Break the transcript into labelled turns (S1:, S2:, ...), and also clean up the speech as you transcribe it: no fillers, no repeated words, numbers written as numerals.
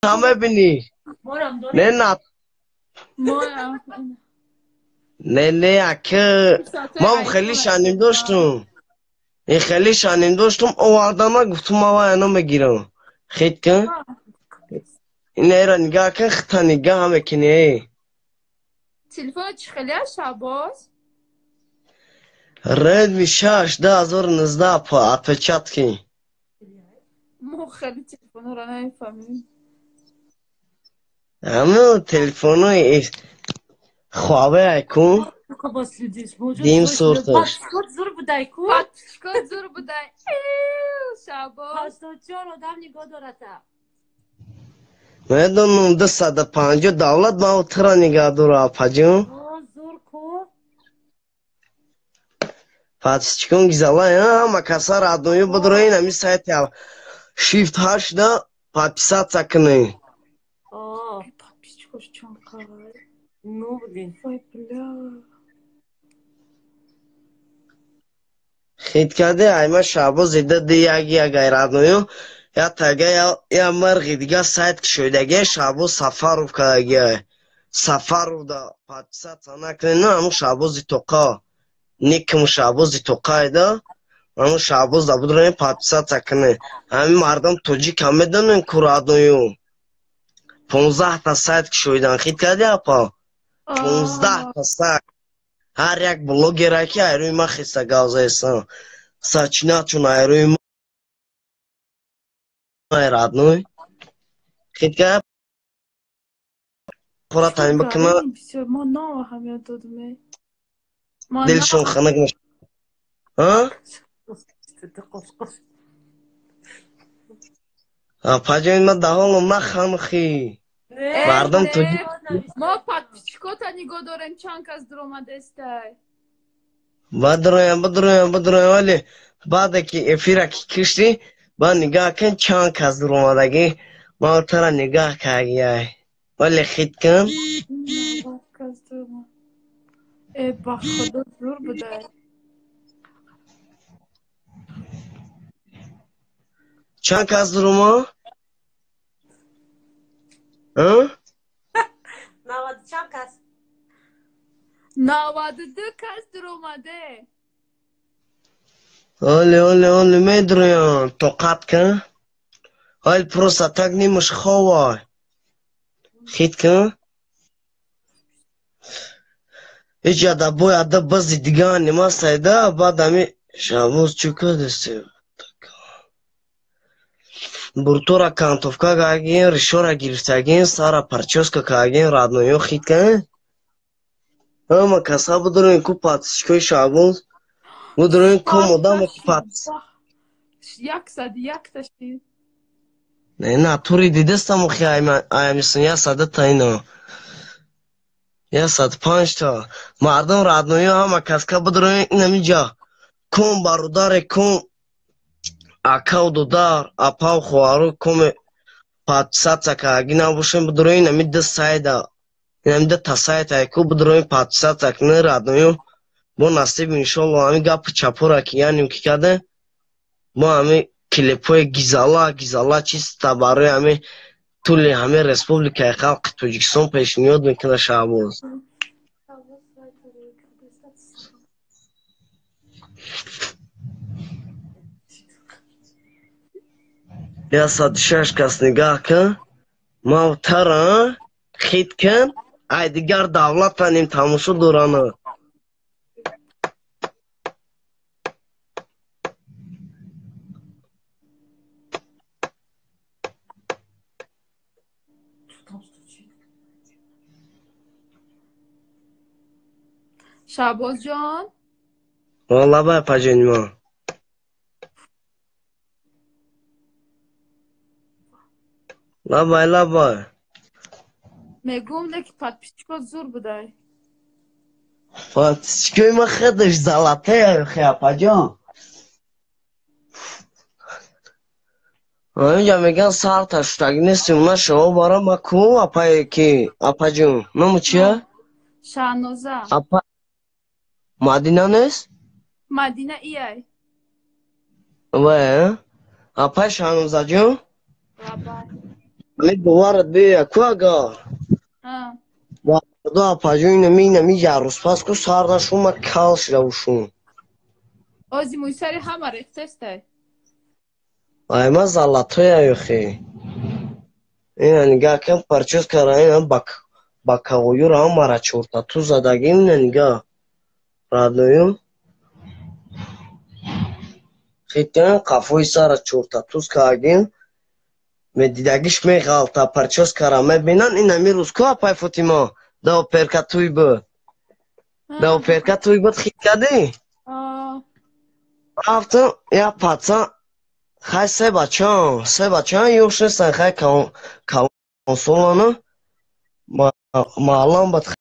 S1: همه بینی نه نه نه نه اکه ما خیلی شنیم داشتم این خیلی شنیم داشتم او آدم گفتم ما اینو میگیرم خیلی کن این ایران نگاه کن خطا نگاه همه کنی
S2: تلفن چی خیلی از شباز؟
S1: ردمی 6 2019 پا اپچات کی
S2: ما خیلی تلفن رو نمیفهمیم
S1: همه تلفنوی خوابه ایکون دیم سورتش
S2: پاتشکات زور بودای شباز
S3: آدم نگاه دارد
S1: میدونم 250 دولت ما اترا نگاه داره اپجون
S3: زور کو
S1: پاتشکون گزالا یا ما کسر ادنوی بدروی نمی سایت یا شیفت هاش دا پاتیسات سکنی
S2: پاتشکاش چانکار
S3: نو بودین
S2: وای بلا
S1: خیلی کرده ایما شبا زیده دیگه اگر ادنویو یا تاگه یا مرغی دیگه سایت کشویدگه شبا سفر رو که سفر رو دا پاتیسات سنکنی نه همون شبا زی توقع نیکم شبا زی توقع دا همون شعباز دا بود رو این پاتیسات سکنه همین مردم توجی کمه دنن کرادویو 15 تا سایت کشویدن خیلی کردی اپا 15 تا سایت هر یک بلوگر که ایروی ما خیسته گازه ایسان ساچنا چون ایروی ما ایرادنوی خیلی کرد پورا تایم بکنه
S2: ما نه همه دادمه
S1: دلشون خنک نشد ها؟ اپا جوین ما دهانم نخنخی مردم توجی
S2: ما پاتشکات نگاه داریم چند کس در آمده استه
S1: بدرویم ولی بعد که افیره که کشتی با نگاه کن چند کس در اومدگی ما ترا نگاه کردی ولی خید کن
S2: با خدا زور بوده
S1: چند کس در اومد؟ ها؟
S3: 90 چند کس
S2: 92 کس در آمده
S1: اولی میدرویم توقت کن ولی پروسا تک نیمش خواه خید کن ایچ یاده بوی اده بزی دیگه نیما سایده بعد همی شبوز چوکه دسته буртура кантовка гагин ришора гирифтагин сара парчоска кагин радноё хиткен ама каса будурин ку патишкои шабоз будурин ку модама ки патис
S2: як сад як ташти
S1: не на тури дидестам хи аямисон я сада таино я сад 5 та мардам радноё ама каска будурин намиҷа кум бародаре кум акав дудар апав хуару куме патисаца кагина бушем будроин амида сайда амида тасайта ку будроин патисаца кне радною бо насиб иншалло ами гап чапура ки яним ки каде бо ами клипои гизала чиз табарои ами тули ҳами республикаи халқи тоҷикистон пешниҳод мекунад шаҳбоз я 106 кас нигоҳ кун мавтара хит кун ай дигар давлатаним тамошо дорана
S2: شباز جان
S1: والله پاجینما لابای
S2: میگم ده که پاتشکات زور بوده
S1: پاتشکوی ما خودش زلطه خیاپا جان اینجا میگن سر تشتگی نیستیم اونا شما بارا ما کو اپای کی اپا جون نمو چیه؟
S2: شانوزه
S1: اپا مدینه نیست؟
S2: مدینه ایه
S1: وای اپای شانوزه جون؟ Ми говорят бе, кога?
S2: А,
S1: Да, пажуина ми ярус паску сарда шума калш равшун.
S2: Ози муйсари ҳама рехтестай.
S1: Айма золотая юхи. Ина нига кам парчос караина бакауюр амара чурта ту задагим нига. Радою. Хитен кафой сара чурта туз кагин. Медидагиш мегалта парчос караме бинан ина мирус ко апай Фатима. Да оперка туй бу. Да оперка туй бу хикади. Афтан я паца хай се бачан юшне сан хай консолана малам бат